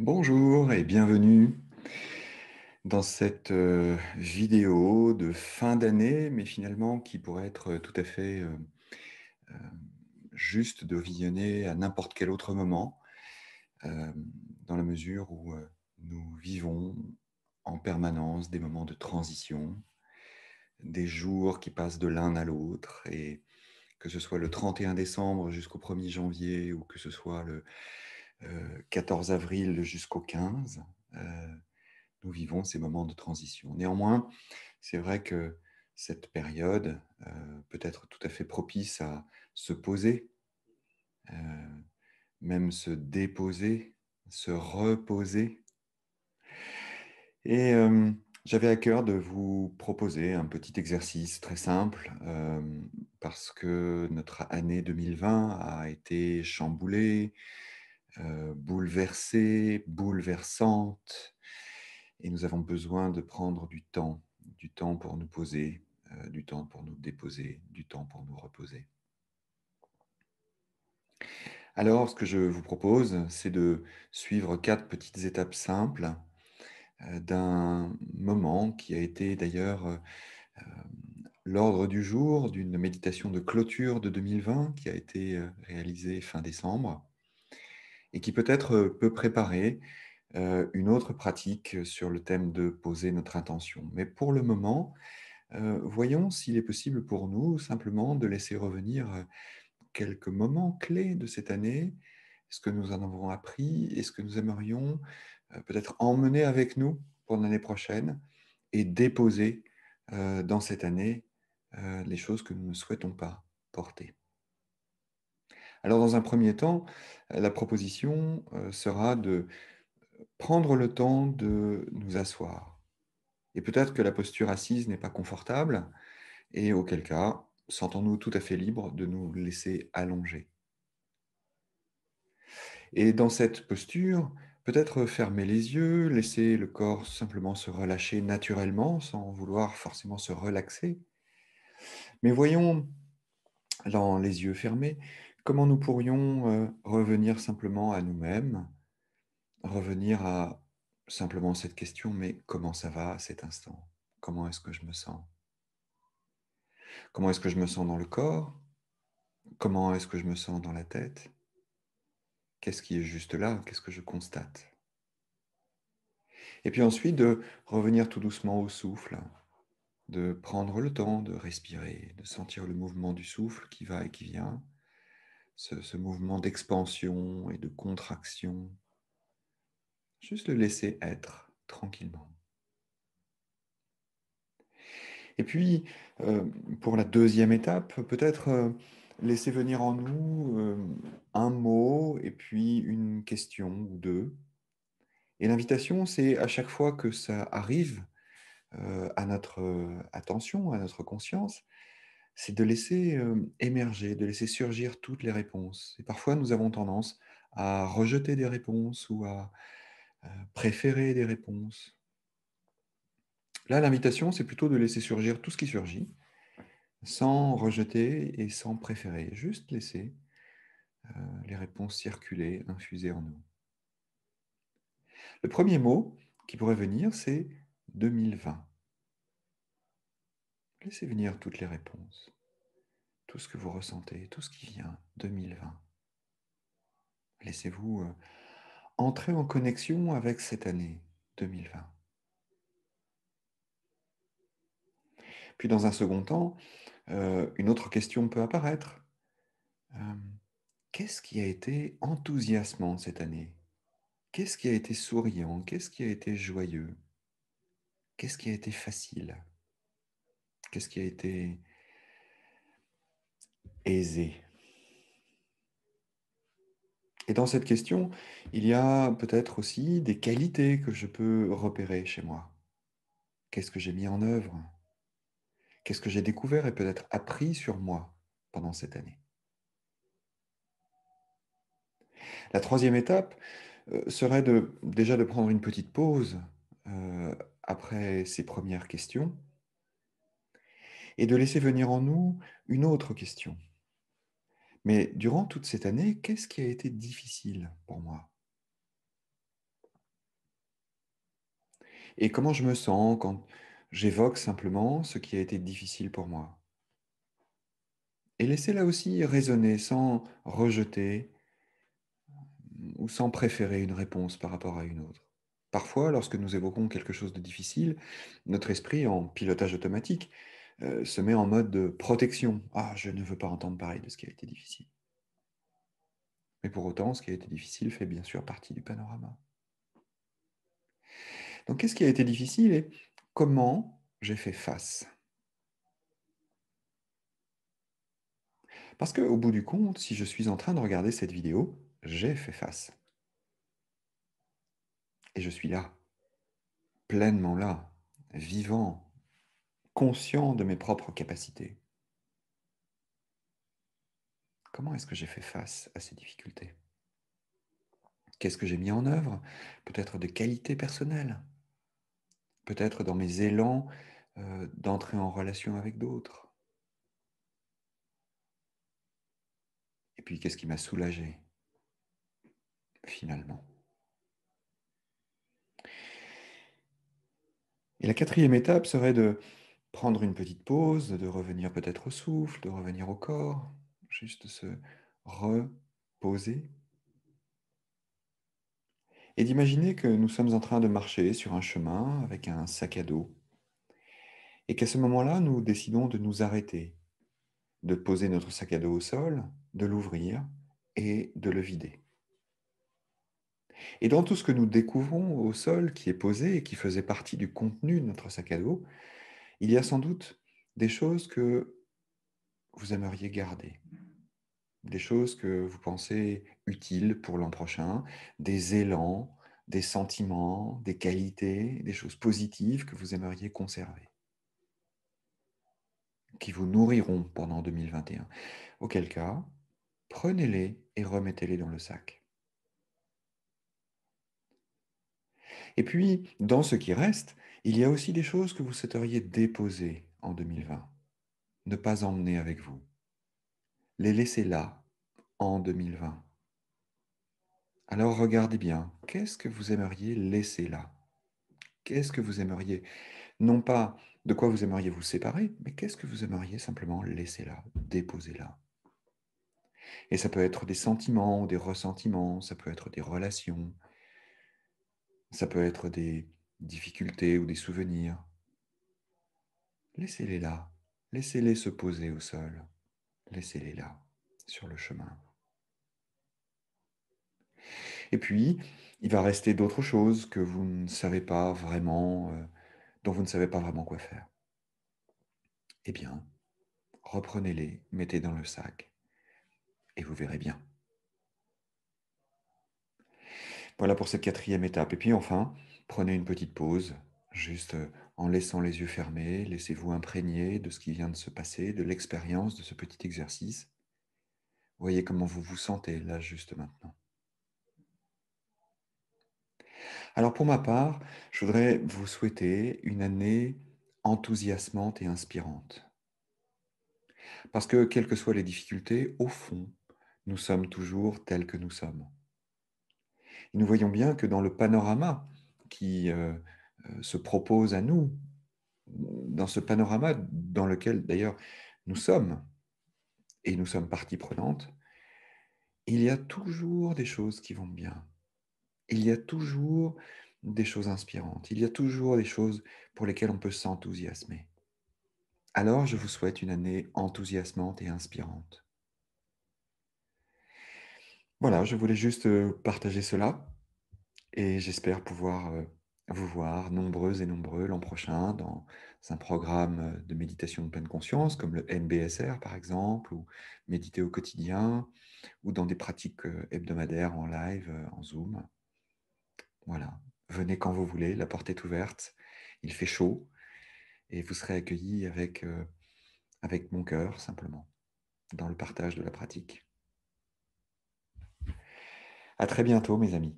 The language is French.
Bonjour et bienvenue dans cette vidéo de fin d'année, mais finalement qui pourrait être tout à fait euh, juste de visionner à n'importe quel autre moment, euh, dans la mesure où nous vivons en permanence des moments de transition, des jours qui passent de l'un à l'autre, et que ce soit le 31 décembre jusqu'au 1er janvier ou que ce soit le 14 avril jusqu'au 15, nous vivons ces moments de transition. Néanmoins, c'est vrai que cette période peut être tout à fait propice à se poser, euh, même se déposer, se reposer. Et j'avais à cœur de vous proposer un petit exercice très simple, parce que notre année 2020 a été chamboulée, bouleversée, bouleversante, et nous avons besoin de prendre du temps pour nous poser, du temps pour nous déposer, du temps pour nous reposer. Alors, ce que je vous propose, c'est de suivre 4 petites étapes simples d'un moment qui a été d'ailleurs l'ordre du jour d'une méditation de clôture de 2020 qui a été réalisée fin décembre et qui peut-être peut préparer une autre pratique sur le thème de poser notre intention. Mais pour le moment, voyons s'il est possible pour nous simplement de laisser revenir quelques moments clés de cette année, ce que nous en avons appris et ce que nous aimerions peut-être emmener avec nous pour l'année prochaine et déposer dans cette année les choses que nous ne souhaitons pas porter. Alors dans un premier temps, la proposition sera de prendre le temps de nous asseoir. Et peut-être que la posture assise n'est pas confortable, et auquel cas, sentons-nous tout à fait libres de nous laisser allonger. Et dans cette posture, peut-être fermer les yeux, laisser le corps simplement se relâcher naturellement, sans vouloir forcément se relaxer. Mais voyons, dans les yeux fermés, comment nous pourrions revenir simplement à nous-mêmes, revenir à simplement cette question, mais comment ça va à cet instant? Comment est-ce que je me sens? Comment est-ce que je me sens dans le corps? Comment est-ce que je me sens dans la tête? Qu'est-ce qui est juste là? Qu'est-ce que je constate? Et puis ensuite, de revenir tout doucement au souffle, de prendre le temps de respirer, de sentir le mouvement du souffle qui va et qui vient, ce mouvement d'expansion et de contraction. Juste le laisser être tranquillement. Et puis, euh, pour la deuxième étape, peut-être laisser venir en nous un mot et puis une question ou deux. Et l'invitation, c'est à chaque fois que ça arrive à notre attention, à notre conscience, c'est de laisser émerger, de laisser surgir toutes les réponses. Et parfois, nous avons tendance à rejeter des réponses ou à préférer des réponses. Là, l'invitation, c'est plutôt de laisser surgir tout ce qui surgit, sans rejeter et sans préférer. Juste laisser les réponses circuler, infuser en nous. Le premier mot qui pourrait venir, c'est 2020. Laissez venir toutes les réponses, tout ce que vous ressentez, tout ce qui vient, 2020. Laissez-vous entrer en connexion avec cette année 2020. Puis dans un second temps, une autre question peut apparaître. Euh, Qu'est-ce qui a été enthousiasmant cette année? Qu'est-ce qui a été souriant? Qu'est-ce qui a été joyeux? Qu'est-ce qui a été facile? Qu'est-ce qui a été aisé? Et dans cette question, il y a peut-être aussi des qualités que je peux repérer chez moi. Qu'est-ce que j'ai mis en œuvre? Qu'est-ce que j'ai découvert et peut-être appris sur moi pendant cette année? La troisième étape serait déjà de prendre une petite pause après ces premières questions et de laisser venir en nous une autre question. Mais durant toute cette année, qu'est-ce qui a été difficile pour moi? et comment je me sens quand j'évoque simplement ce qui a été difficile pour moi. Et laisser là aussi résonner sans rejeter ou sans préférer une réponse par rapport à une autre. Parfois, lorsque nous évoquons quelque chose de difficile, notre esprit, en pilotage automatique, se met en mode de protection. Ah, je ne veux pas entendre parler de ce qui a été difficile. Mais pour autant, ce qui a été difficile fait bien sûr partie du panorama. Donc, qu'est-ce qui a été difficile et comment j'ai fait face? Parce qu'au bout du compte, si je suis en train de regarder cette vidéo, j'ai fait face. Et je suis là, pleinement là, vivant, conscient de mes propres capacités. Comment est-ce que j'ai fait face à ces difficultés? Qu'est-ce que j'ai mis en œuvre? Peut-être de qualités personnelles, peut-être dans mes élans d'entrer en relation avec d'autres. Et puis, qu'est-ce qui m'a soulagé, finalement? Et la quatrième étape serait de prendre une petite pause, de revenir peut-être au souffle, de revenir au corps, juste se reposer et d'imaginer que nous sommes en train de marcher sur un chemin avec un sac à dos et qu'à ce moment-là, nous décidons de nous arrêter, de poser notre sac à dos au sol, de l'ouvrir et de le vider. Et dans tout ce que nous découvrons au sol qui est posé et qui faisait partie du contenu de notre sac à dos, il y a sans doute des choses que vous aimeriez garder, des choses que vous pensez utiles pour l'an prochain, des élans, des sentiments, des qualités, des choses positives que vous aimeriez conserver, qui vous nourriront pendant 2021. Auquel cas, prenez-les et remettez-les dans le sac. Et puis, dans ce qui reste, il y a aussi des choses que vous souhaiteriez déposer en 2020, ne pas emmener avec vous, les laisser là en 2020. Alors regardez bien, qu'est-ce que vous aimeriez laisser là? Qu'est-ce que vous aimeriez, non pas de quoi vous aimeriez vous séparer, mais qu'est-ce que vous aimeriez simplement laisser là, déposer là? Et ça peut être des sentiments ou des ressentiments, ça peut être des relations, ça peut être des difficultés ou des souvenirs. Laissez-les là, laissez-les se poser au sol, laissez-les là, sur le chemin. Et puis, il va rester d'autres choses que vous ne savez pas vraiment, dont vous ne savez pas vraiment quoi faire. Eh bien, reprenez-les, mettez dans le sac, et vous verrez bien. Voilà pour cette quatrième étape. Et puis enfin, prenez une petite pause, juste en laissant les yeux fermés, laissez-vous imprégner de ce qui vient de se passer, de l'expérience de ce petit exercice. Voyez comment vous vous sentez là, juste maintenant. Alors pour ma part, je voudrais vous souhaiter une année enthousiasmante et inspirante. Parce que quelles que soient les difficultés, au fond, nous sommes toujours tels que nous sommes. Et nous voyons bien que dans le panorama qui se propose à nous, dans ce panorama dans lequel d'ailleurs nous sommes, et nous sommes partie prenante, il y a toujours des choses qui vont bien. Il y a toujours des choses inspirantes. Il y a toujours des choses pour lesquelles on peut s'enthousiasmer. Alors, je vous souhaite une année enthousiasmante et inspirante. Voilà, je voulais juste partager cela et j'espère pouvoir vous voir nombreuses et nombreux l'an prochain dans un programme de méditation de pleine conscience comme le MBSR par exemple, ou méditer au quotidien, ou dans des pratiques hebdomadaires en live, en Zoom. Voilà, venez quand vous voulez, la porte est ouverte, il fait chaud et vous serez accueillis avec mon cœur simplement, dans le partage de la pratique. À très bientôt mes amis.